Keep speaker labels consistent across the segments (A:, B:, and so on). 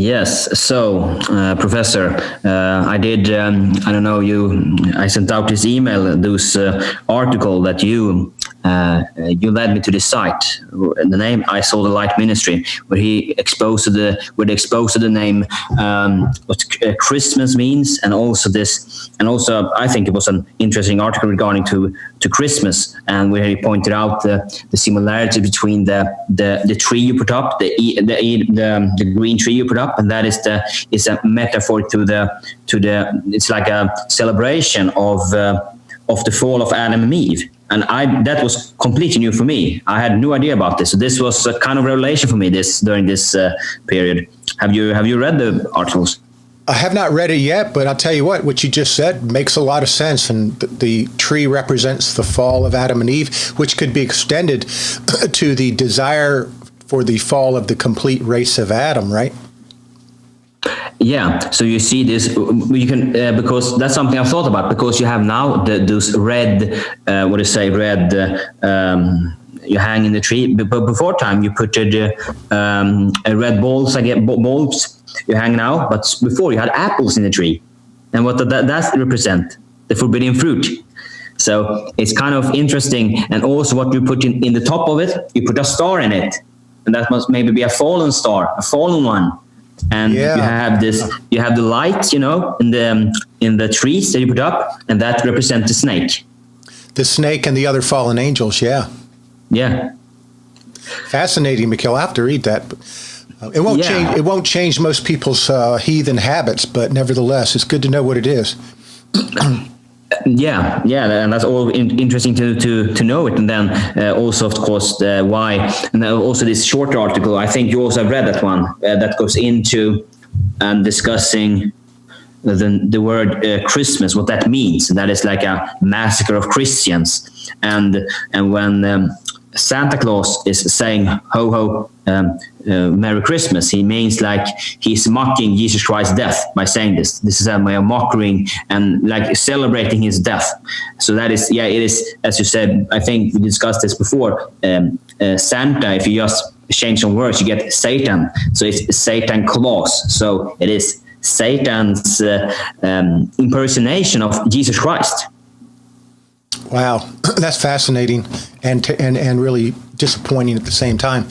A: Yes. So, Professor, I did. I don't know. I sent out this email, this article that you led me to this site. The name I Saw the Light Ministry, where he exposed the name, what Christmas means, and also I think it was an interesting article regarding to Christmas, and where he pointed out the similarity between the tree you put up, the green tree you put up, and that is a metaphor to the it's like a celebration of the fall of Adam and Eve. And that was completely new for me. I had no idea about this. So this was a kind of revelation for me during this period. Have you read the articles?
B: I have not read it yet, but I'll tell you what you just said makes a lot of sense. And the tree represents the fall of Adam and Eve, which could be extended to the desire for the fall of the complete race of Adam, right?
A: Yeah, so you see this, you can because that's something I've thought about, because you have now those red, you hang in the tree. But before time, you put red balls, bulbs you hang now. But before you had apples in the tree, and what that represent? The forbidden fruit. So it's kind of interesting, and also what you put in the top of it, you put a star in it, and that must maybe be a fallen star, a fallen one. And you have the light, in the trees that you put up, and that represents the snake.
B: The snake and the other fallen angels, yeah.
A: Yeah.
B: Fascinating, Mikhail. I have to read that. It won't change. It won't change most people's heathen habits, but nevertheless, it's good to know what it is.
A: Yeah, and that's all interesting to know it, and then also, of course, why, and also this short article. I think you also have read that one that goes into discussing the word Christmas, what that means, and that is like a massacre of Christians, and when Santa Claus is saying ho ho Merry Christmas, he means like he's mocking Jesus Christ's death by saying this. This is a way of mocking and like celebrating his death. So that is, it is, as you said, I think we discussed this before, Santa, if you just change some words, you get Satan. So it's Satan Claus. So it is Satan's impersonation of Jesus Christ.
B: Wow, that's fascinating and really disappointing at the same time.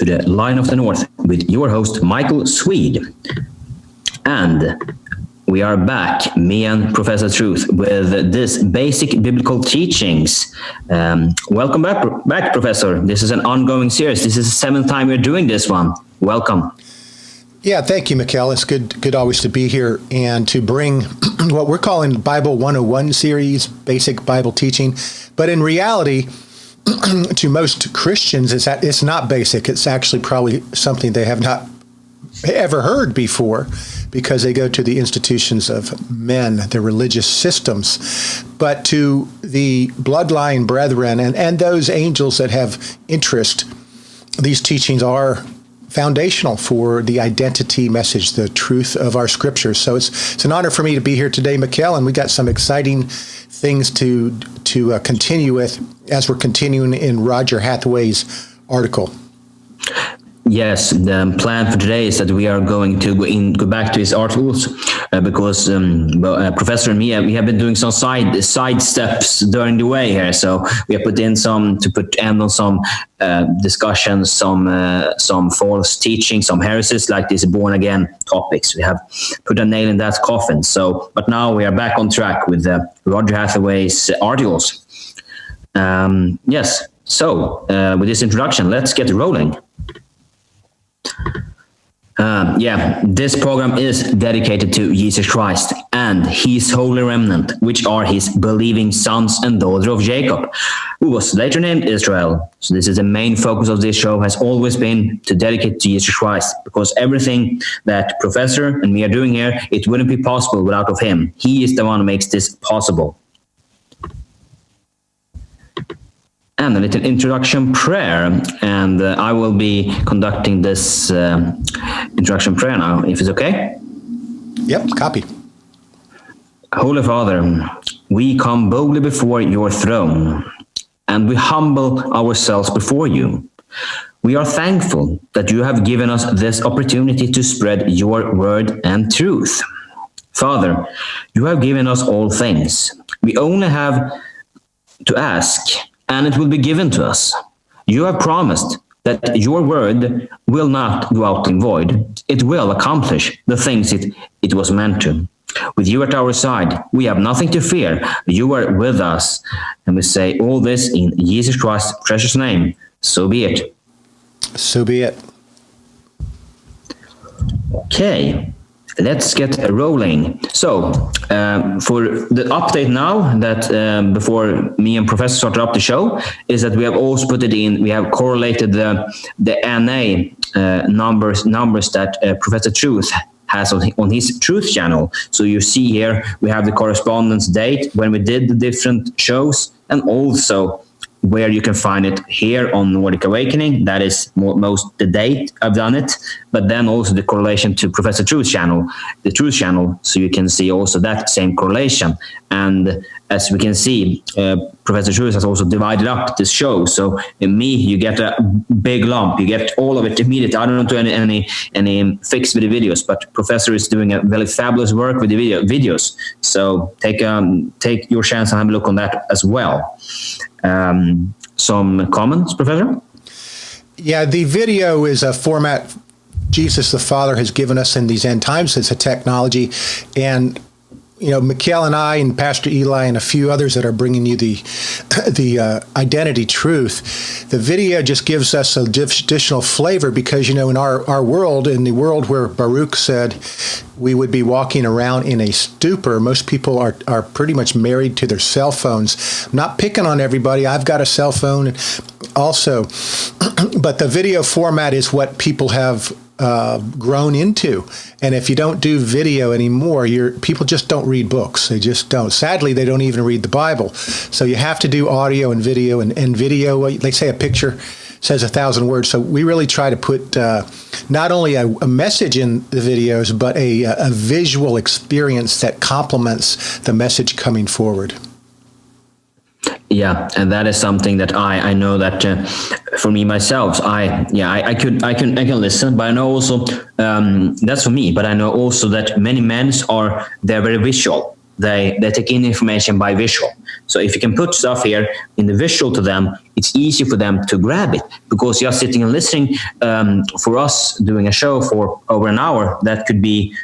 A: The Line of the North with your host Michael Swede, and we are back, me and Professor Truth, with this basic biblical teachings. Welcome back, Professor. This is an ongoing series. This is the 7th time we're doing this one. Welcome.
B: Yeah, thank you, Mikhail. It's good always to be here and to bring what we're calling Bible 101 series, basic Bible teaching, but in reality, to most Christians, it's not basic. It's actually probably something they have not ever heard before, because they go to the institutions of men, the religious systems. But to the bloodline brethren and those angels that have interest, these teachings are foundational for the identity message, the truth of our scriptures. So it's an honor for me to be here today, Mikhail, and we got some exciting things to continue with as we're continuing in Roger Hathaway's article.
A: Yes, the plan for today is that we are going to go back to his articles because Professor and me, we have been doing some side steps during the way here. So we have put in some to put end on some discussions, some false teaching, some heresies like these born again topics. We have put a nail in that coffin. So, but now we are back on track with Roger Hathaway's articles. Yes. So with this introduction, let's get rolling. This program is dedicated to Jesus Christ and his holy remnant, which are his believing sons and daughters of Jacob. who was later named Israel. So this is the main focus of this show, has always been to dedicate to Jesus Christ, because everything that Professor and me are doing here, it wouldn't be possible without of him. He is the one who makes this possible. And a little introduction prayer, and I will be conducting this introduction prayer now, if it's okay.
B: Yep, copy.
A: Holy Father, we come boldly before your throne, and we humble ourselves before you. We are thankful that you have given us this opportunity to spread your word and truth. Father, you have given us all things. We only have to ask, and it will be given to us. You have promised that your word will not go out in void. It will accomplish the things it was meant to. With you at our side, we have nothing to fear. You are with us. And we say all this in Jesus Christ's precious name. So be it.
B: So be it.
A: Okay, let's get rolling. So, for the update now, that before me and Professor started up the show, is that we have also put it in, we have correlated the NA numbers that Professor Truth has on his Truth channel. So you see here, we have the correspondence date when we did the different shows, and also where you can find it here on Nordic Awakening. That is most the date I've done it, but then also the correlation to Professor Truth's channel, the Truth channel, so you can see also that same correlation. And as we can see, Professor Truth has also divided up this show. So in me, you get a big lump, you get all of it immediately. I don't do any fix with the videos, but Professor is doing a very fabulous work with the videos. So take your chance and have a look on that as well. Some comments, Professor?
B: Yeah, the video is a format Jesus the Father has given us in these end times. It's a technology, and you know, Mikhail and I and Pastor Eli and a few others that are bringing you the identity truth. The video just gives us additional flavor because, you know, in our world, in the world where Baruch said we would be walking around in a stupor, most people are pretty much married to their cell phones. I'm not picking on everybody. I've got a cell phone also, but the video format is what people have grown into. And if you don't do video anymore, people just don't read books. They just don't. Sadly, they don't even read the Bible. So you have to do audio and video. And video, they say a picture says 1,000 words. So we really try to put not only a message in the videos, but a visual experience that complements the message coming forward.
A: Yeah, and that is something that I know that for me myself, I can listen, but I know also that's for me. But I know also that many men they're very visual. They take in information by visual. So if you can put stuff here in the visual to them, it's easy for them to grab it, because just sitting and listening for us doing a show for over an hour, that could be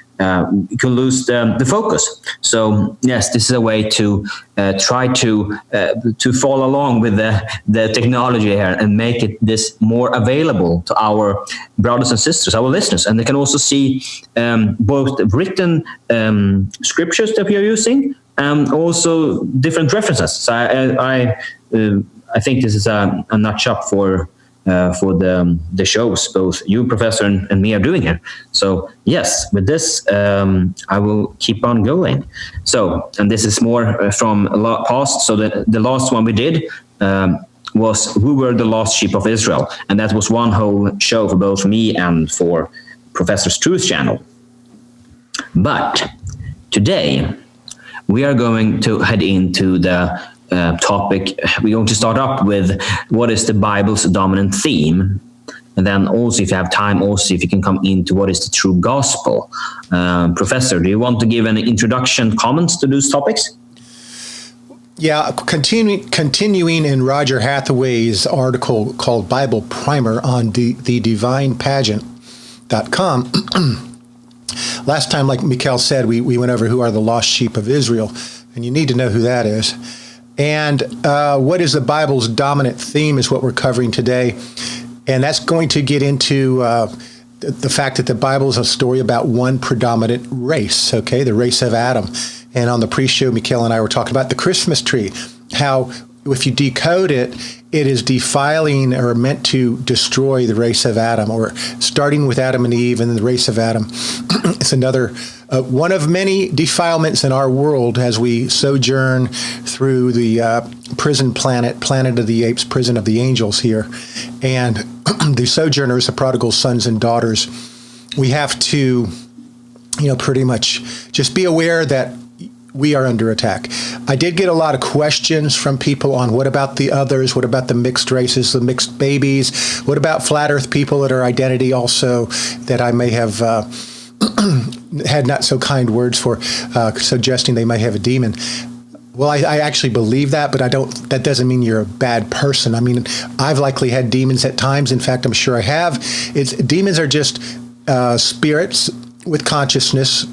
A: you can lose the focus. So yes, this is a way to try to follow along with the technology here and make this more available to our brothers and sisters, our listeners. And they can also see both the written scriptures that we are using and also different references. So I think this is a nutshell for the shows both you, Professor, and me are doing here. So yes, with this I will keep on going. So, and this is more from past. So the last one we did was who were the lost sheep of Israel, and that was one whole show for both me and for Professor's Truth channel. But today we are going to head into the topic. We're going to start up with what is the Bible's dominant theme, and then also, if you have time, also if you can come into what is the true gospel. Professor, do you want to give any introduction comments to those topics?
B: Yeah, continuing in Roger Hathaway's article called Bible Primer on the divinepageant.com. Last time, like Mikhail said, we went over who are the lost sheep of Israel, and you need to know who that is. And what is the Bible's dominant theme is what we're covering today. And that's going to get into the fact that the Bible is a story about one predominant race, okay, the race of Adam. And on the pre-show, Mikhail and I were talking about the Christmas tree, how if you decode it, it is defiling or meant to destroy the race of Adam, or starting with Adam and Eve and the race of Adam. It's another one of many defilements in our world as we sojourn through the prison planet of the apes, prison of the angels here. And the sojourners, the prodigal sons and daughters, we have to, pretty much just be aware that we are under attack. I did get a lot of questions from people on what about the others? What about the mixed races, the mixed babies? What about flat earth people that are identity also that I may have had not so kind words for, suggesting they might have a demon. Well, I actually believe that, but that doesn't mean you're a bad person. I mean, I've likely had demons at times. In fact, I'm sure I have. Demons are just spirits with consciousness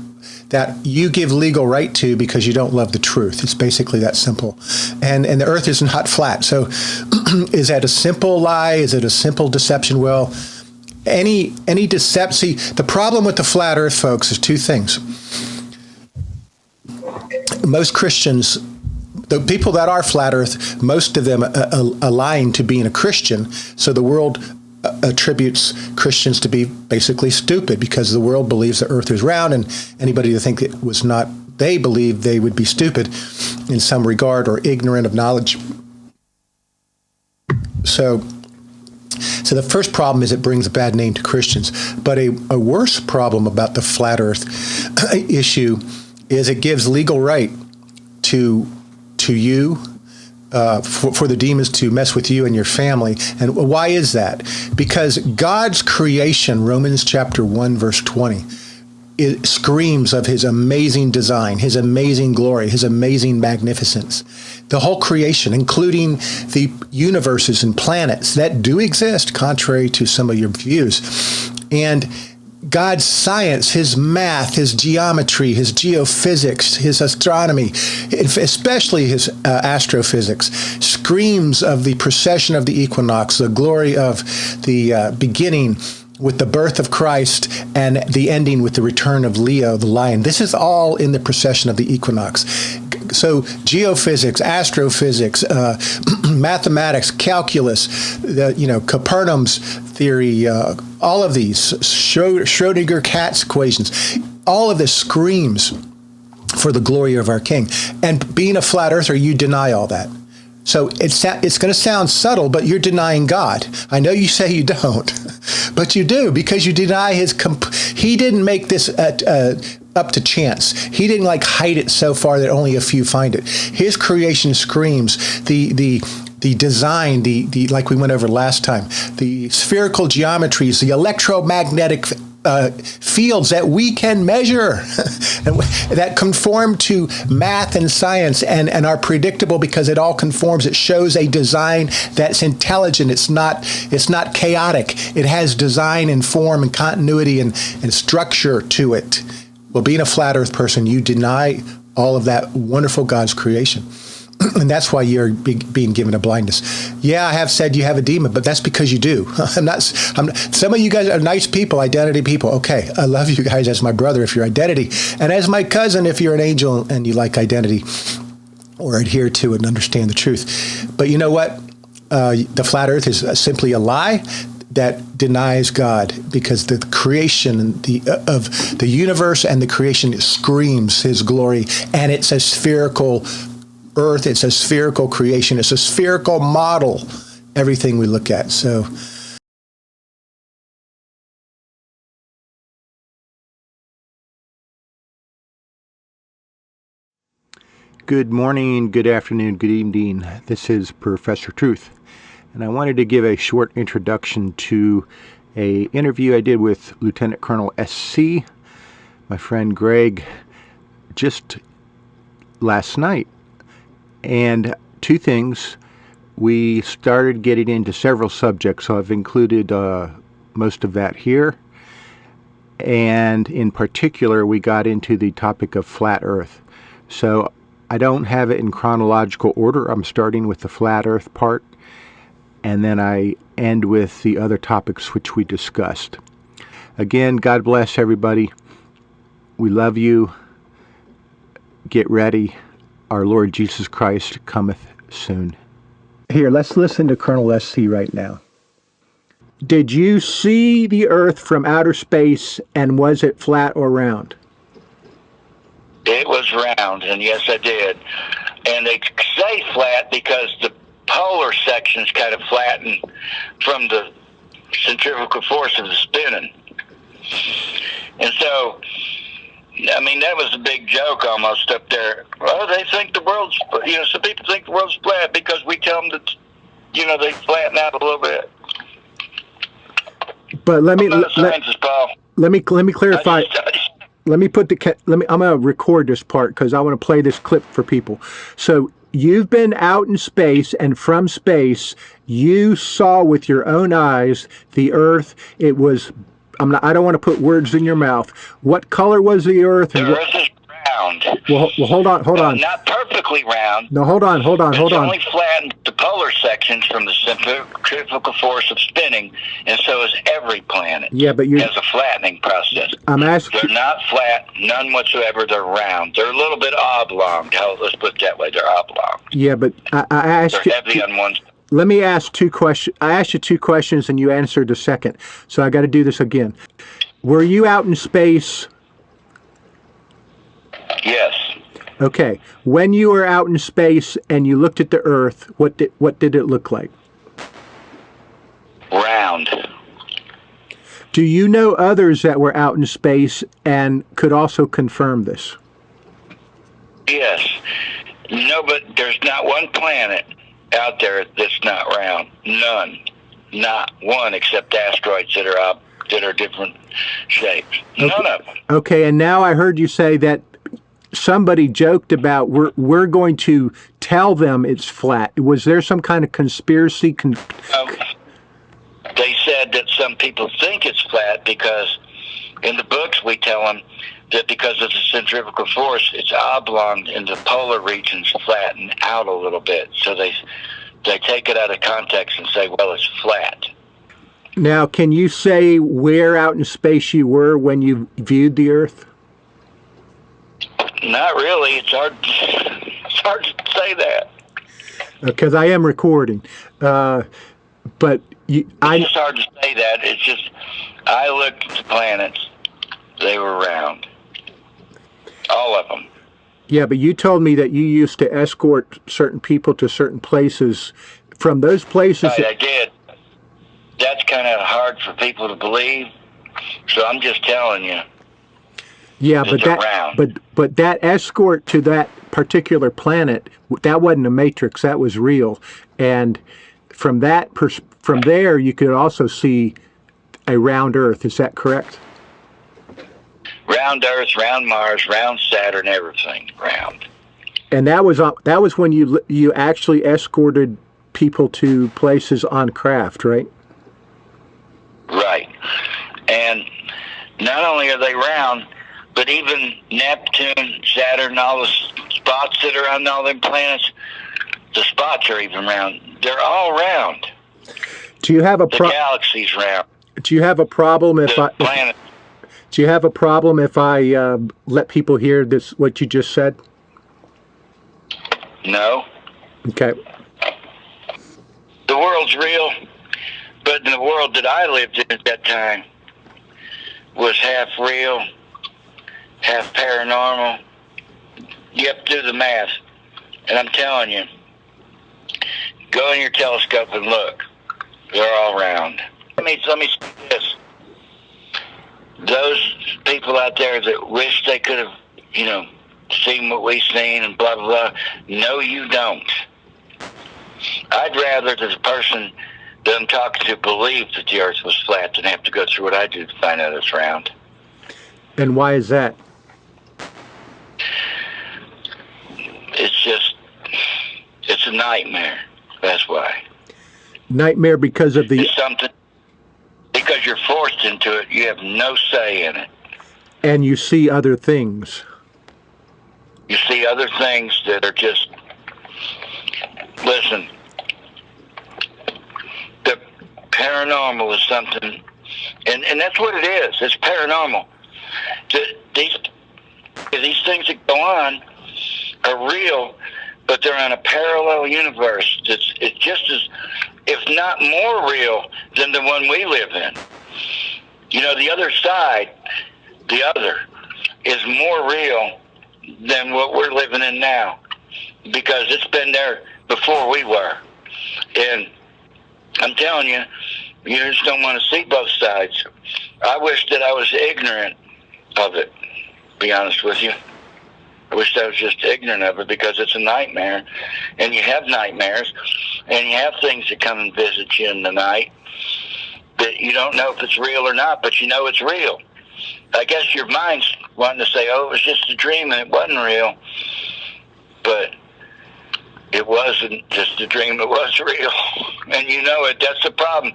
B: that you give legal right to because you don't love the truth. It's basically that simple. And the earth is not flat. So is that a simple lie? Is it a simple deception? Well, any deception. See, the problem with the flat earth, folks, is two things. Most Christians, the people that are flat earth, most of them align to being a Christian. So the world attributes Christians to be basically stupid because the world believes the earth is round, and anybody to think it was not, they believe they would be stupid in some regard or ignorant of knowledge. So the first problem is it brings a bad name to Christians. But a worse problem about the flat earth issue is it gives legal right to you, for the demons to mess with you and your family. And why is that? Because God's creation, Romans chapter 1, verse 20, it screams of his amazing design, his amazing glory, his amazing magnificence. The whole creation, including the universes and planets that do exist, contrary to some of your views. And God's science, his math, his geometry, his geophysics, his astronomy, especially his astrophysics, screams of the precession of the equinox, the glory of the beginning with the birth of Christ and the ending with the return of Leo, the lion. This is all in the precession of the equinox. So geophysics, astrophysics, mathematics, calculus, Copernicus theory, all of these, Schrödinger cat's equations, all of this screams for the glory of our King. And being a flat earther, you deny all that. So it's going to sound subtle, but you're denying God. I know you say you don't, but you do, because you deny he didn't make this up to chance. He didn't hide it so far that only a few find it. His creation screams the design, the like we went over last time, the spherical geometries, the electromagnetic fields that we can measure and that conform to math and science and are predictable because it all conforms. It shows a design that's intelligent. It's not chaotic. It has design and form and continuity and structure to it. Well, being a flat earth person, you deny all of that wonderful God's creation. And that's why you're being given a blindness. Yeah, I have said you have a demon, but that's because you do. Some of you guys are nice people, identity people. Okay, I love you guys as my brother if you're identity, and as my cousin if you're an angel and you like identity or adhere to it and understand the truth. But you know what? The flat earth is simply a lie that denies God, because the creation of the universe and the creation screams his glory, and it's a spherical earth, it's a spherical creation, it's a spherical model, everything we look at. So good morning, good afternoon, good evening. This is Professor Truth, and I wanted to give a short introduction to a interview I did with Lieutenant Colonel SC, my friend Greg, just last night. And two things, we started getting into several subjects, so I've included most of that here. And in particular, we got into the topic of flat earth. So I don't have it in chronological order. I'm starting with the flat earth part, and then I end with the other topics which we discussed. Again, God bless everybody. We love you. Get ready. Our Lord Jesus Christ cometh soon. Here, let's listen to Colonel SC right now. Did you see the Earth from outer space, and was it flat or round?
C: It was round, and yes, I did. And they say flat because the polar sections kind of flatten from the centrifugal force of the spinning. And so, I mean, that was a big joke almost up there. Well, they think the world's, some people think the world's flat because we tell them that, they flatten out a little bit.
B: But let me
C: Paul.
B: Let me clarify. I'm gonna record this part because I want to play this clip for people. So you've been out in space, and from space, you saw with your own eyes the Earth. It was. I don't want to put words in your mouth. What color was the Earth?
C: The Earth is round.
B: Well, hold on.
C: Not perfectly round.
B: No, hold on.
C: It's only flattened the polar sections from the centrifugal force of spinning, and so is every planet.
B: Yeah, but
C: has a flattening process.
B: I'm asking.
C: They're not flat, none whatsoever. They're round. They're a little bit oblong. Let's put it that way. They're oblong.
B: Yeah, but I asked you.
C: They're heavy on one side.
B: Let me ask two questions. I asked you two questions, and you answered the second. So I got to do this again. Were you out in space?
C: Yes.
B: Okay. When you were out in space and you looked at the Earth, what did it look like?
C: Round.
B: Do you know others that were out in space and could also confirm this?
C: Yes. No, but there's not one planet out there that's not round. None. Not one, except asteroids that are different shapes. None of them. Okay,
B: and now I heard you say that somebody joked about we're going to tell them it's flat. Was there some kind of conspiracy?
C: They said that some people think it's flat because in the books we tell them that because of the centrifugal force, it's oblong and the polar regions flatten out a little bit. So they take it out of context and say, well, it's flat.
B: Now, can you say where out in space you were when you viewed the Earth?
C: Not really. It's hard to say that.
B: Because I am recording. But
C: it's hard to say that. It's just, I looked at the planets. They were round. All of them.
B: Yeah, but you told me that you used to escort certain people to certain places. From those places...
C: Right, I did. That's kind of hard for people to believe. So I'm just telling you.
B: Yeah, but that escort to that particular planet, that wasn't a matrix. That was real. And from there, you could also see a round Earth. Is that correct?
C: Round Earth, round Mars, round Saturn, everything round.
B: And that was when you actually escorted people to places on craft, right?
C: Right. And not only are they round, but even Neptune, Saturn, all the spots that are on all them planets, the spots are even round. They're all round.
B: Do you have a
C: the galaxy's round?
B: Do you have a problem if Do you have a problem if I let people hear this? What you just said?
C: No.
B: Okay.
C: The world's real, but in the world that I lived in at that time was half real, half paranormal. You have to do the math, and I'm telling you, go in your telescope and look. They're all round. Let me say this. Those people out there that wish they could have, seen what we've seen and blah, blah, blah, no, you don't. I'd rather that the person that I'm talking to believe that the Earth was flat than have to go through what I do to find out it's round.
B: And why is that?
C: It's a nightmare. That's why.
B: Nightmare because of the...
C: It's something... Because you're forced into it, you have no say in it.
B: And you see other things.
C: You see other things that are just... Listen, the paranormal is something, and that's what it is. It's paranormal. These things that go on are real, but they're in a parallel universe. It's just as, if not more real than the one we live in. You know, the other side, the other, is more real than what we're living in now, because it's been there before we were. And I'm telling you, you just don't want to see both sides. I wish that I was ignorant of it, to be honest with you. I wish I was just ignorant of it, because it's a nightmare. And you have nightmares, and you have things that come and visit you in the night that you don't know if it's real or not, but you know it's real. I guess your mind's wanting to say, oh, it was just a dream and it wasn't real. But it wasn't just a dream, it was real. And you know it. That's the problem.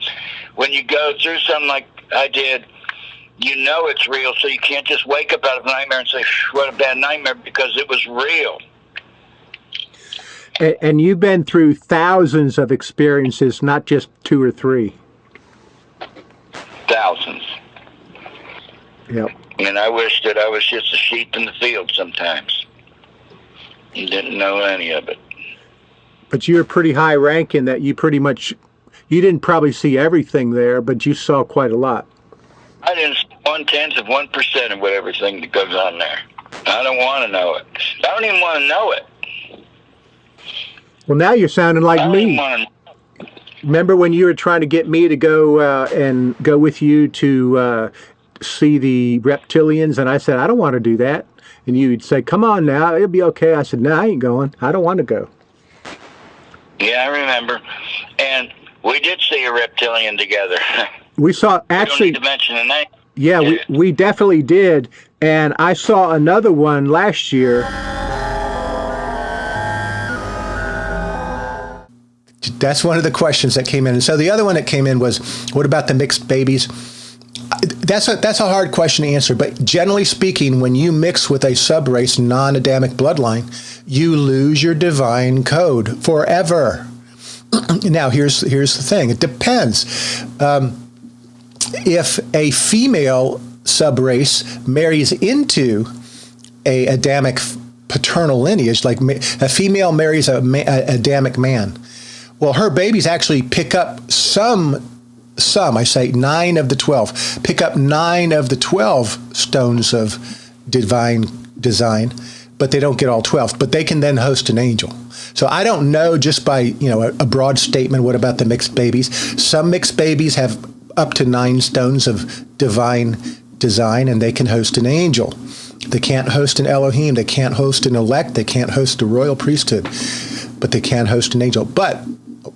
C: When you go through something like I did, you know it's real, so you can't just wake up out of a nightmare and say, what a bad nightmare, because it was real.
D: And you've been through thousands of experiences, not just 2 or 3.
C: Thousands.
D: Yep.
C: And I wish that I was just a sheep in the field sometimes. You didn't know any of it.
D: But you're pretty high ranking that you didn't probably see everything there, but you saw quite a lot.
C: I didn't see 0.1% of what everything that goes on there. I don't want to know it. I don't even want to know it.
D: Well, now you're sounding like me. Remember when you were trying to get me to go with you to see the reptilians, and I said, I don't want to do that. And you'd say, come on now, it'll be okay. I said, no, I ain't going. I don't want to go.
C: Yeah, I remember. And we did see a reptilian together.
D: We saw, actually,
C: you don't need to mention the name.
D: Yeah, we definitely did. And I saw another one last year.
B: That's one of the questions that came in. And so the other one that came in was, what about the mixed babies? That's a hard question to answer. But generally speaking, when you mix with a subrace non-Adamic bloodline, you lose your divine code forever. Now, here's the thing. It depends. If a female subrace marries into a Adamic paternal lineage, like a female marries a Adamic man, well, her babies actually pick up some, I say 9 of the 12, pick up 9 of the 12 stones of divine design, but they don't get all 12, but they can then host an angel. So I don't know, just by, a broad statement, what about the mixed babies? Some mixed babies have up to 9 stones of divine design, and they can host an angel. They can't host an Elohim. They can't host an elect. They can't host a royal priesthood, but they can host an angel. But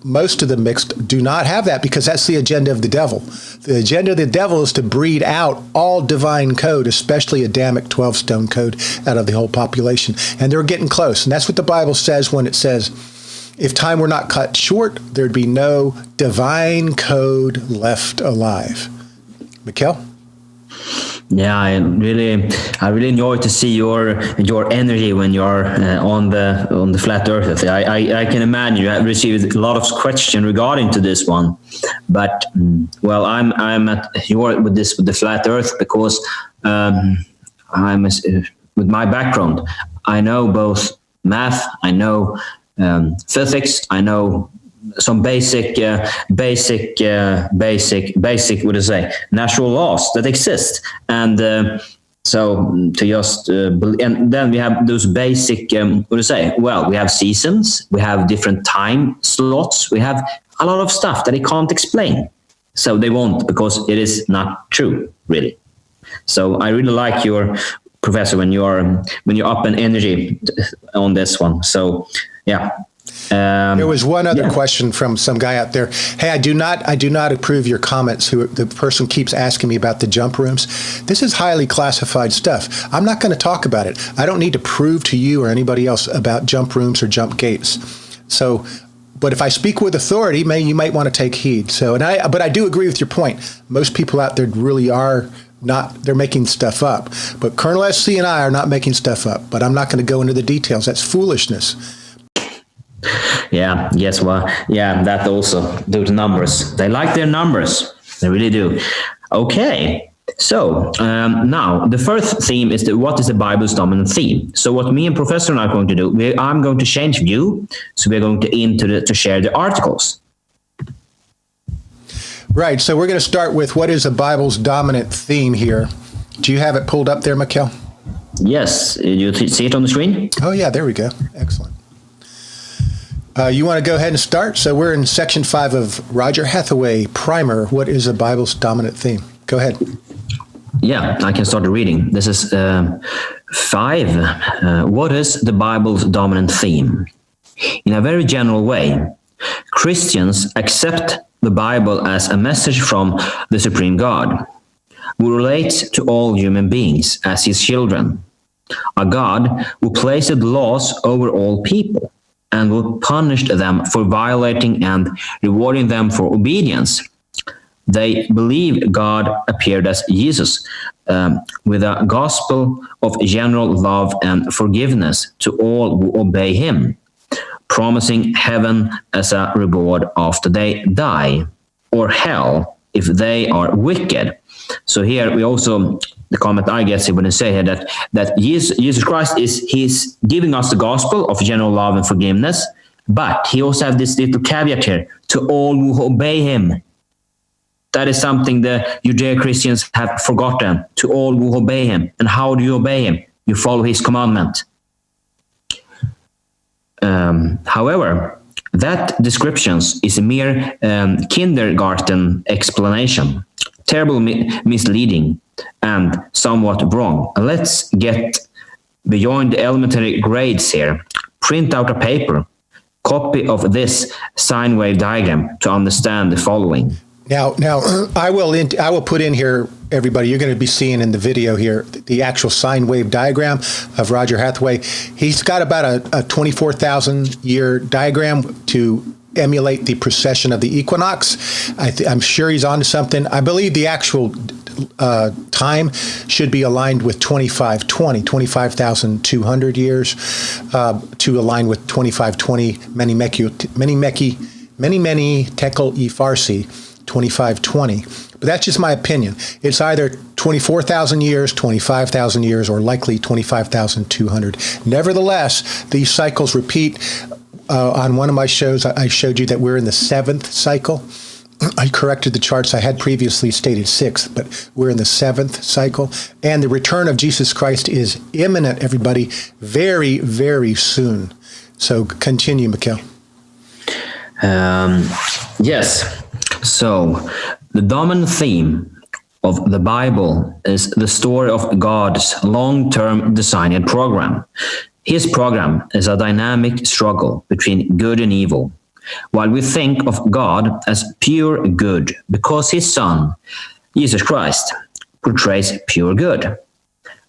B: most of the mixed do not have that, because that's the agenda of the devil. The agenda of the devil is to breed out all divine code, especially Adamic 12-stone code, out of the whole population. And they're getting close. And that's what the Bible says when it says, if time were not cut short, there'd be no divine code left alive. Mikkel?
A: Yeah, I really enjoy to see your energy when you're on the flat Earth. I can imagine you have received a lot of questions regarding to this one, but well, I'm at your with the flat Earth because with my background, I know both math, I know physics, I know some basic what do you say, natural laws that exist, and so to just and then we have those basic what do you say, well, we have seasons, we have different time slots, we have a lot of stuff that they can't explain, so they won't, because it is not true, really. So I really like your professor when you're up in energy on this one. So yeah.
B: There was one other question from some guy out there. Hey, I do not approve your comments. The person keeps asking me about the jump rooms. This is highly classified stuff. I'm not going to talk about it. I don't need to prove to you or anybody else about jump rooms or jump gates. So, but if I speak with authority, you might want to take heed. So, but I do agree with your point. Most people out there really are not, they're making stuff up. But Colonel SC and I are not making stuff up. But I'm not going to go into the details. That's foolishness.
A: Yeah, yes, well, yeah, that also, those numbers. They like their numbers. They really do. Okay. So now the first theme is what is the Bible's dominant theme. So what me and Professor are going to do, I'm going to change view. So we're going to share the articles.
B: Right. So we're going to start with what is the Bible's dominant theme here. Do you have it pulled up there, Mikkel?
A: Yes. You see it on the screen?
B: Oh, yeah. There we go. Excellent. You want to go ahead and start? So we're in section 5 of Roger Hathaway Primer. What is the Bible's dominant theme? Go ahead.
A: Yeah, I can start the reading. This is 5. What is the Bible's dominant theme? In a very general way, Christians accept the Bible as a message from the Supreme God, who relates to all human beings as his children, a God who places laws over all people and will punish them for violating and rewarding them for obedience. They believe God appeared as Jesus, with a gospel of general love and forgiveness to all who obey him, promising heaven as a reward after they die, or hell if they are wicked. So here we also, the comment I guess he wouldn't say here, that Jesus Christ he's giving us the gospel of general love and forgiveness, but he also has this little caveat here, to all who obey him. That is something the Judeo-Christians have forgotten, to all who obey him. And how do you obey him? You follow his commandment. However, that description is a mere kindergarten explanation, terrible misleading, and somewhat wrong. Let's get beyond the elementary grades here. Print out a paper, copy of this sine wave diagram to understand the following.
B: Now, I will put in here, everybody, you're going to be seeing in the video here the actual sine wave diagram of Roger Hathaway. He's got about a 24,000 year diagram to emulate the precession of the equinox. I'm sure he's onto something. I believe the actual time should be aligned with 25,200 years to align with 2520 many tekel e farsi. 2520. But that's just my opinion. It's either 24,000 years, 25,000 years, or likely 25,200. Nevertheless, these cycles repeat. On one of my shows, I showed you that we're in the 7th cycle. I corrected the charts. I had previously stated 6th, but we're in the 7th cycle. And the return of Jesus Christ is imminent, everybody, very, very soon. So continue, Mikkel.
A: Yes. So, the dominant theme of the Bible is the story of God's long-term designed program. His program is a dynamic struggle between good and evil, while we think of God as pure good because his Son, Jesus Christ, portrays pure good.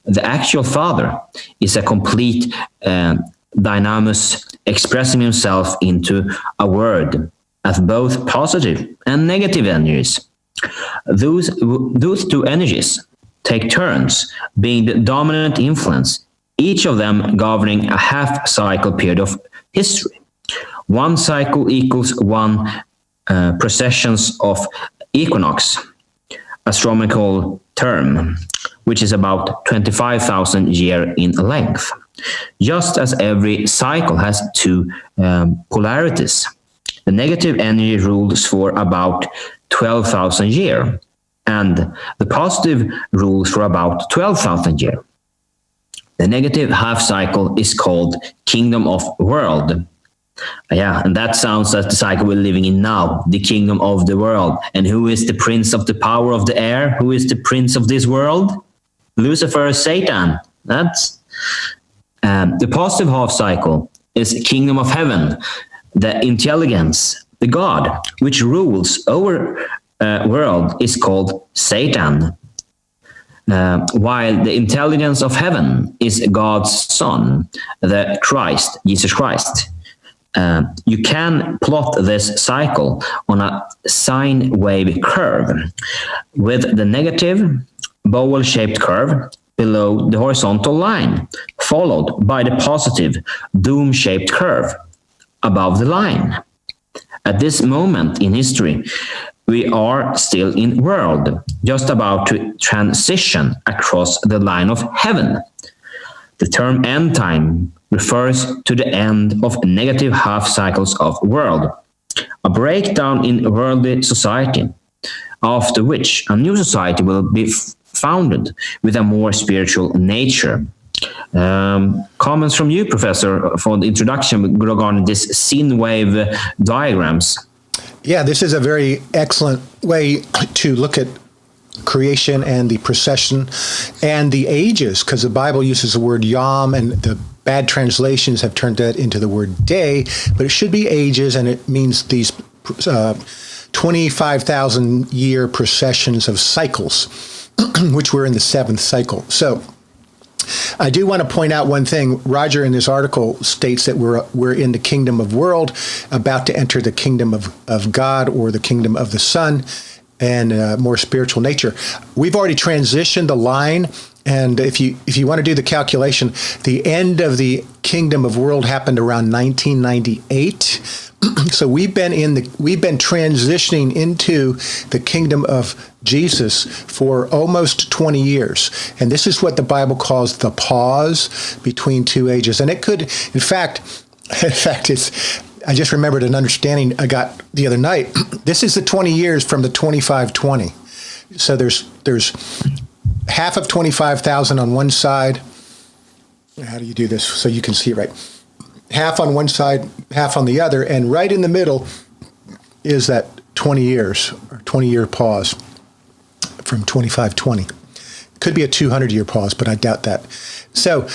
A: The actual Father is a complete dynamus expressing himself into a word as both positive and negative energies. Those two energies take turns being the dominant influence, each of them governing a half-cycle period of history. One cycle equals one precessions of equinox, astronomical term, which is about 25,000 years in length. Just as every cycle has two polarities, the negative energy rules for about 12,000 years, and the positive rules for about 12,000 years. The negative half cycle is called Kingdom of World. Yeah, and that sounds like the cycle we're living in now, the kingdom of the world. And who is the prince of the power of the air? Who is the prince of this world? Lucifer, Satan. That's the positive half cycle is kingdom of heaven, the intelligence, the God, which rules over world is called Satan, while the intelligence of heaven is God's Son, the Christ, Jesus Christ. You can plot this cycle on a sine wave curve with the negative bowl-shaped curve below the horizontal line, followed by the positive dome-shaped curve above the line. At this moment in history, we are still in world, just about to transition across the line of heaven. The term end time refers to the end of negative half cycles of world, a breakdown in worldly society, after which a new society will be founded with a more spiritual nature. Comments from you, Professor, for the introduction regarding this sin wave diagrams?
B: Yeah, this is a very excellent way to look at creation and the procession and the ages, because the Bible uses the word yom, and the bad translations have turned that into the word day, but it should be ages, and it means these 25,000 year processions of cycles, which we're in the seventh cycle. So I do want to point out one thing. Roger in this article states that we're in the kingdom of world, about to enter the kingdom of God, or the kingdom of the Son, and more spiritual nature. We've already transitioned the line, and if you want to do the calculation, the end of the kingdom of world happened around 1998. So we've been transitioning into the kingdom of Jesus for almost 20 years. And this is what the Bible calls the pause between two ages. And it could, in fact, I just remembered an understanding I got the other night. This is the 20 years from the 2520. So there's half of 25,000 on one side. How do you do this so you can see it right? Half on one side, half on the other, and right in the middle is that 20 years, or 20-year pause from 2520. Could be a 200-year pause, but I doubt that. So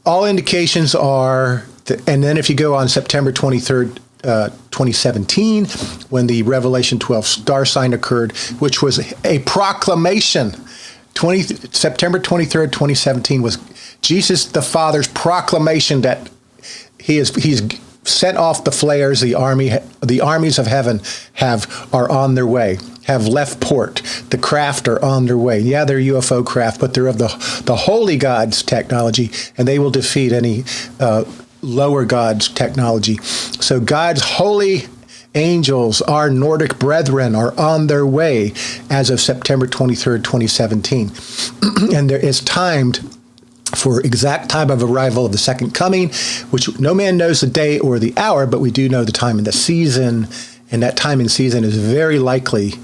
B: all indications are, and then if you go on September 23rd, 2017, when the Revelation 12 star sign occurred, which was a proclamation. September 23rd, 2017 was Jesus the Father's proclamation that he's sent off the flares. The armies of heaven are on their way, have left port. The craft are on their way. Yeah, they're UFO craft, but they're of the holy God's technology, and they will defeat any lower God's technology. So God's holy angels, our Nordic brethren, are on their way as of September 23rd, 2017. And there is timed for exact time of arrival of the second coming, which no man knows the day or the hour, but we do know the time and the season. And that time and season is very likely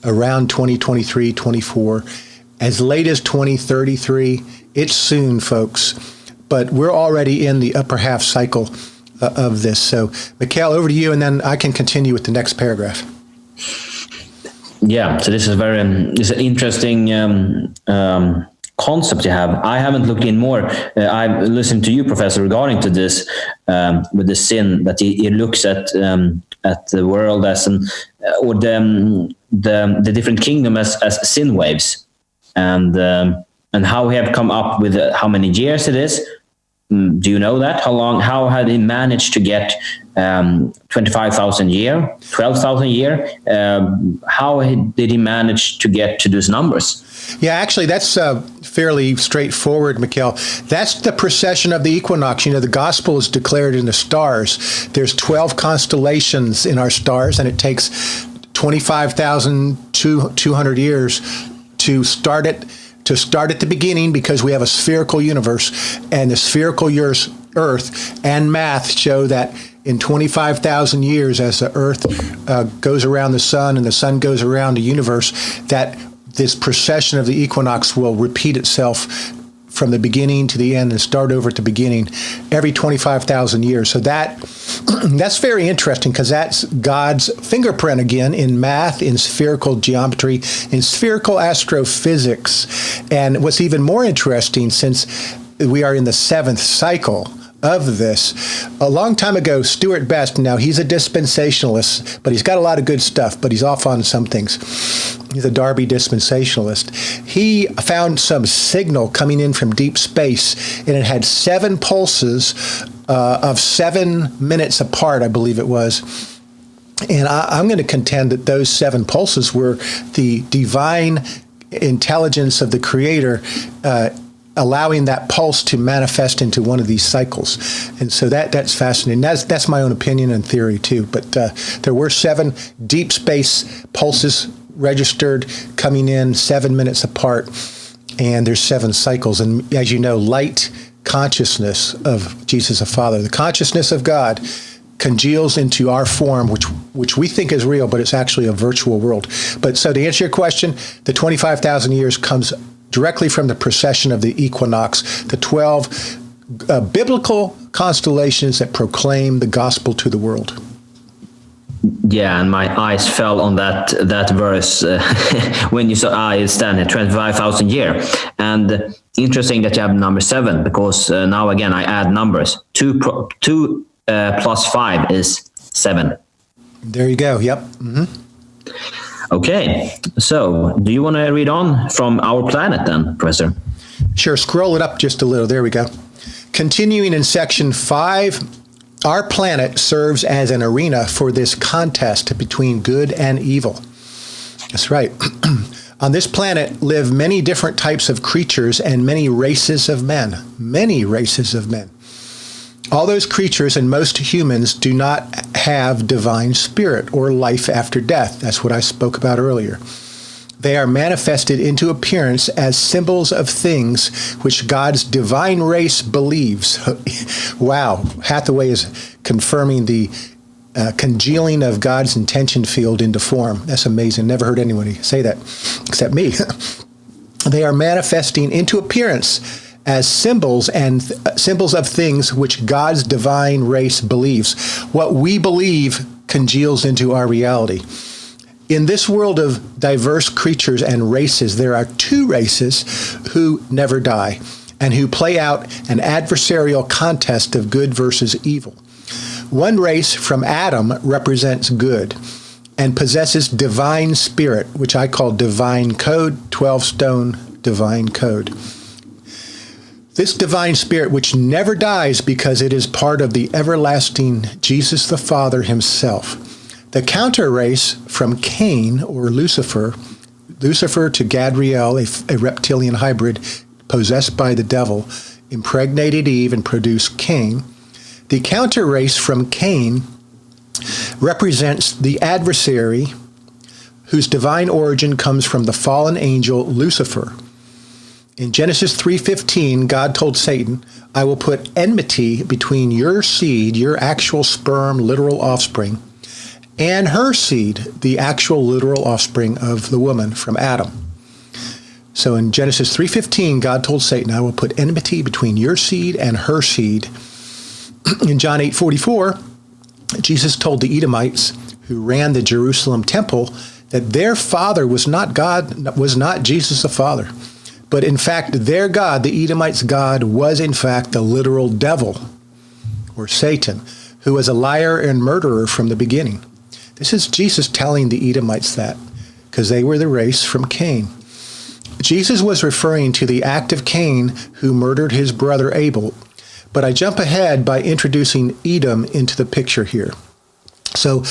B: around 2023, 24, as late as 2033. It's soon, folks. But we're already in the upper half cycle of this. So, Mikhail, over to you, and then I can continue with the next paragraph.
A: Yeah, so this is it's an interesting concept you have. I haven't looked in more. I've listened to you, Professor, regarding to this with the sin, that he looks at the world as or the different kingdom as sin waves, and how we have come up with how many years it is. Do you know that? How had he managed to get 25,000 year, 12,000 year? How did he manage to get to those numbers?
B: Yeah, actually, that's fairly straightforward, Mikhail. That's the precession of the equinox. You know, the gospel is declared in the stars. There's 12 constellations in our stars, and it takes 25,200 years to start it. To start at the beginning, because we have a spherical universe, and the spherical Earth and math show that in 25,000 years, as the Earth goes around the sun and the sun goes around the universe, that this precession of the equinox will repeat itself from the beginning to the end and start over at the beginning every 25,000 years. So that's very interesting, because that's God's fingerprint again in math, in spherical geometry, in spherical astrophysics. And what's even more interesting, since we are in the seventh cycle of this, a long time ago, Stuart Best, now he's a dispensationalist, but he's got a lot of good stuff, but he's off on some things. He's a Darby dispensationalist. He found some signal coming in from deep space, and it had 7 pulses of 7 minutes apart, I believe it was. And I'm going to contend that those 7 pulses were the divine intelligence of the Creator allowing that pulse to manifest into one of these cycles. And so that's fascinating. That's my own opinion and theory too. But there were 7 deep space pulses registered coming in 7 minutes apart, and there's 7 cycles. And as you know, light consciousness of Jesus the Father, the consciousness of God, congeals into our form, which we think is real, but it's actually a virtual world. But so to answer your question, the 25,000 years comes directly from the precession of the equinox, the 12 biblical constellations that proclaim the gospel to the world.
A: Yeah, and my eyes fell on that verse when you saw I stand at 25,000 year. And interesting that you have number 7, because now again I add numbers. 2 plus 5 is 7.
B: There you go. Yep. Mm-hmm.
A: Okay, so do you want to read on from our planet then, Professor?
B: Sure, scroll it up just a little. There we go. Continuing in section 5, our planet serves as an arena for this contest between good and evil. That's right. On this planet live many different types of creatures and many races of men. Many races of men. All those creatures and most humans do not have divine spirit or life after death. That's what I spoke about earlier. They are manifested into appearance as symbols of things which God's divine race believes. Wow, Hathaway is confirming the congealing of God's intention field into form. That's amazing. Never heard anyone say that except me. They are manifesting into appearance as symbols and symbols of things which God's divine race believes. What we believe congeals into our reality. In this world of diverse creatures and races, there are 2 races who never die and who play out an adversarial contest of good versus evil. One race from Adam represents good and possesses divine spirit, which I call divine code, 12-stone divine code. This divine spirit, which never dies because it is part of the everlasting Jesus the Father himself. The counter race from Cain, or Lucifer to Gadriel, a reptilian hybrid possessed by the devil, impregnated Eve and produced Cain. The counter race from Cain represents the adversary whose divine origin comes from the fallen angel Lucifer. In Genesis 3:15, God told Satan, I will put enmity between your seed, your actual sperm, literal offspring, and her seed, the actual literal offspring of the woman from Adam. So in Genesis 3:15, God told Satan, I will put enmity between your seed and her seed. In John 8:44, Jesus told the Edomites who ran the Jerusalem temple that their father was not God, was not Jesus the Father. But in fact, their God, the Edomites' God, was in fact the literal devil, or Satan, who was a liar and murderer from the beginning. This is Jesus telling the Edomites that, because they were the race from Cain. Jesus was referring to the act of Cain who murdered his brother Abel. But I jump ahead by introducing Edom into the picture here. So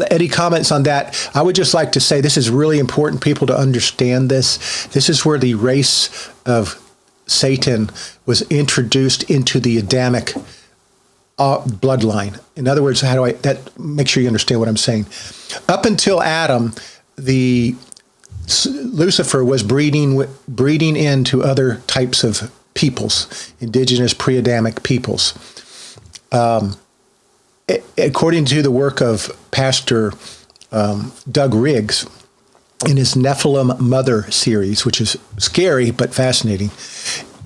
B: any comments on that? I would just like to say this is really important, people, to understand this. This is where the race of Satan was introduced into the Adamic bloodline. In other words, make sure you understand what I'm saying. Up until Adam, Lucifer was breeding into other types of peoples, indigenous pre-Adamic peoples. According to the work of Pastor Doug Riggs in his Nephilim Mother series, which is scary but fascinating,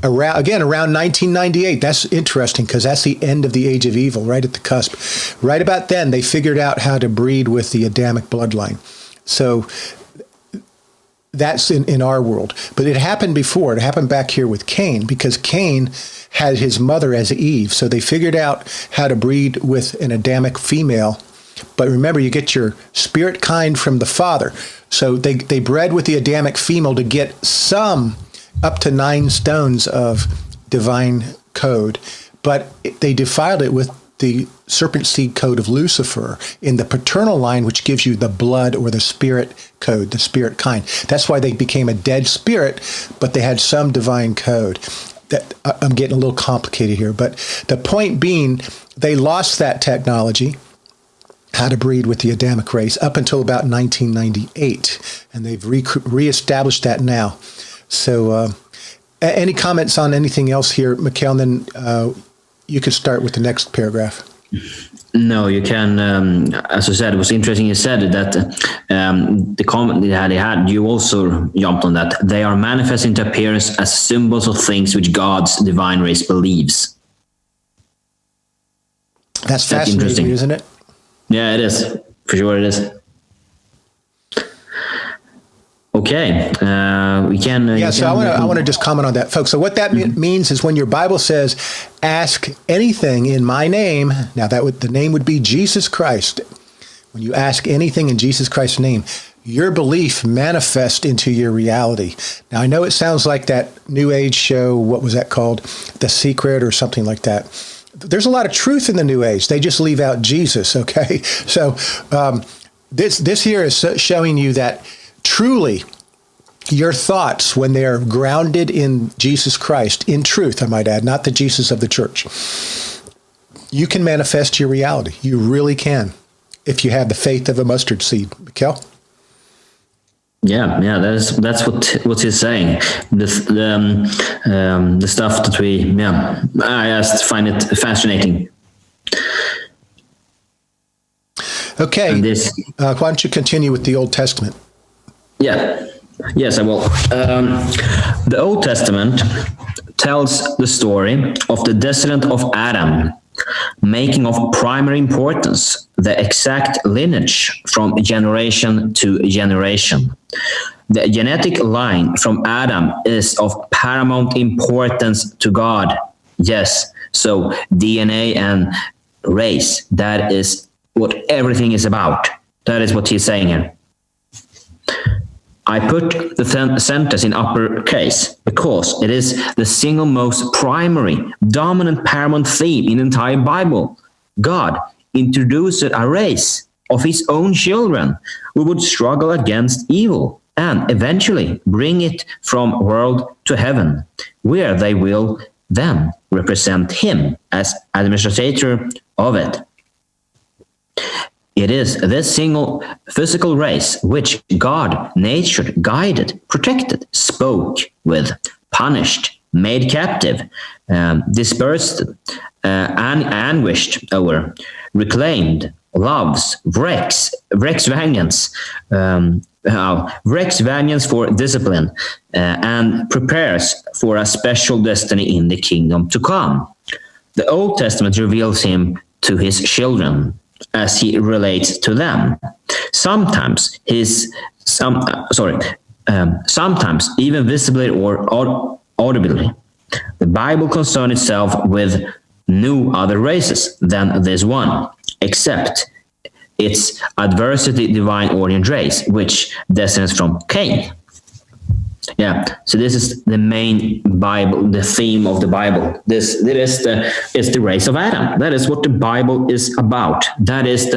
B: around 1998, that's interesting because that's the end of the age of evil, right at the cusp. Right about then, they figured out how to breed with the Adamic bloodline. So that's in our world. But it happened before. It happened back here with Cain, because Cain had his mother as Eve. So they figured out how to breed with an Adamic female. But remember, you get your spirit kind from the father. So they bred with the Adamic female to get some up to 9 stones of divine code. But they defiled it with the serpent seed code of Lucifer in the paternal line, which gives you the blood or the spirit code, the spirit kind. That's why they became a dead spirit, but they had some divine code. I'm getting a little complicated here, but the point being, they lost that technology, how to breed with the Adamic race, up until about 1998, and they've reestablished that now. So any comments on anything else here, Mikhail? And then you could start with the next paragraph.
A: No, you can. As I said, it was interesting. You said that the comment that they had, you also jumped on that. They are manifest into appearance as symbols of things which God's divine race believes.
B: That's fascinating, isn't it?
A: Yeah, it is. For sure, it is. Okay, we can.
B: So I want to just comment on that, folks. So what that means is when your Bible says, "Ask anything in my name," now the name would be Jesus Christ. When you ask anything in Jesus Christ's name, your belief manifests into your reality. Now I know it sounds like that New Age show. What was that called? The Secret or something like that. There's a lot of truth in the New Age. They just leave out Jesus. Okay, so this here is showing you that. Truly, your thoughts, when they are grounded in Jesus Christ, in truth, I might add, not the Jesus of the church, you can manifest your reality. You really can, if you have the faith of a mustard seed. Mikhail?
A: Yeah, that's what he's saying. The stuff that I just find it fascinating.
B: Okay, why don't you continue with the Old Testament?
A: Yeah. Yes, I will. The Old Testament tells the story of the descendant of Adam, making of primary importance the exact lineage from generation to generation. The genetic line from Adam is of paramount importance to God. Yes, so DNA and race, that is what everything is about. That is what he's saying here. I put the sentence in uppercase because it is the single most primary, dominant, paramount theme in the entire Bible. God introduced a race of his own children who would struggle against evil and eventually bring it from world to heaven, where they will then represent him as administrator of it. It is this single physical race which God, nature, guided, protected, spoke with, punished, made captive, dispersed, anguished over, reclaimed, loves, wrecks vengeance for discipline, and prepares for a special destiny in the kingdom to come. The Old Testament reveals him to his children as he relates to them. Sometimes sometimes even visibly or audibly. The Bible concerns itself with no other races than this one, except its adversity divine origin race, which descends from Cain. Yeah, so this is the main Bible, the theme of the Bible. This is the race of Adam. That is what the Bible is about. That is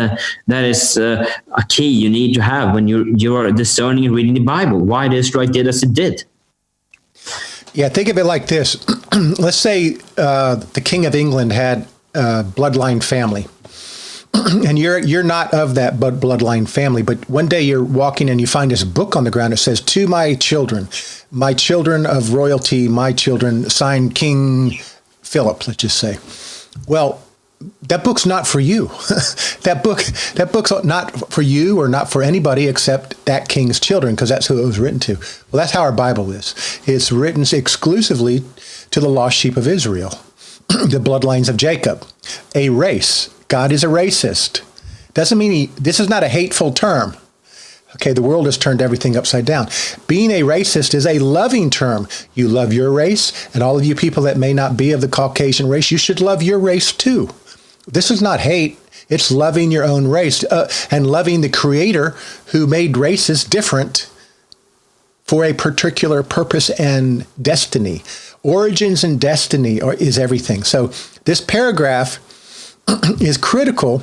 A: a key you need to have when you are discerning and reading the Bible. Why it is right did as it did.
B: Yeah, think of it like this. Let's say the King of England had a bloodline family. And you're not of that bloodline family, but one day you're walking and you find this book on the ground that says, "To my children of royalty, my children," signed King Philip, let's just say. Well, that book's not for you. That book's not for you or not for anybody except that king's children, because that's who it was written to. Well, that's how our Bible is. It's written exclusively to the lost sheep of Israel, the bloodlines of Jacob, a race. God is a racist. Doesn't mean this is not a hateful term. Okay, the world has turned everything upside down. Being a racist is a loving term. You love your race, and all of you people that may not be of the Caucasian race, you should love your race too. This is not hate. It's loving your own race and loving the Creator who made races different for a particular purpose and destiny. Origins and destiny is everything. So this paragraph is critical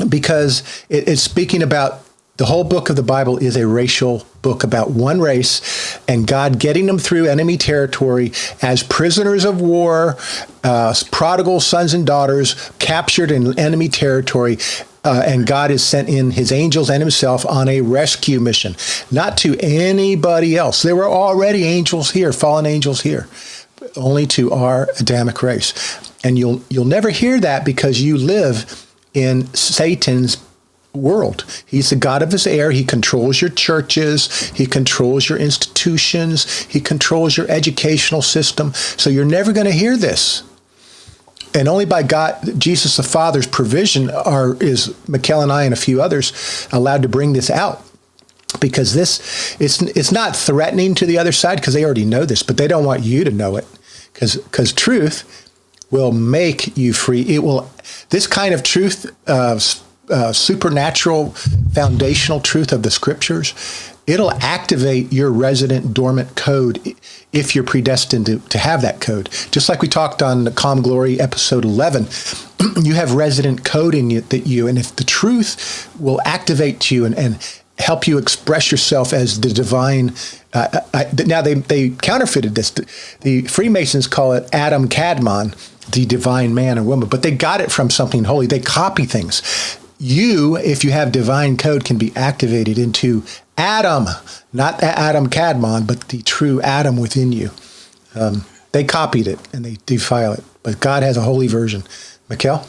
B: because it's speaking about The whole book of the Bible is a racial book about one race and God getting them through enemy territory as prisoners of war, prodigal sons and daughters captured in enemy territory. And God has sent in his angels and himself on a rescue mission, not to anybody else. There were already angels here, fallen angels here, only to our Adamic race. And you'll never hear that because you live in Satan's world. He's the God of his air. He controls your churches. He controls your institutions. He controls your educational system. So you're never going to hear this. And only by God, Jesus the Father's provision is Mikkel and I and a few others allowed to bring this out. Because it's not threatening to the other side because they already know this, but they don't want you to know it. Because truth will make you free. This kind of truth, supernatural, foundational truth of the scriptures, it'll activate your resident dormant code if you're predestined to have that code. Just like we talked on the Calm Glory episode 11, you have resident code in you, and if the truth will activate you and help you express yourself as the divine. Now they counterfeited this. The Freemasons call it Adam Kadmon, the divine man and woman, but they got it from something holy. They copy things. You, if you have divine code, can be activated into Adam, not Adam Kadmon, but the true Adam within you. They copied it and they defile it, but God has a holy version. Mikkel?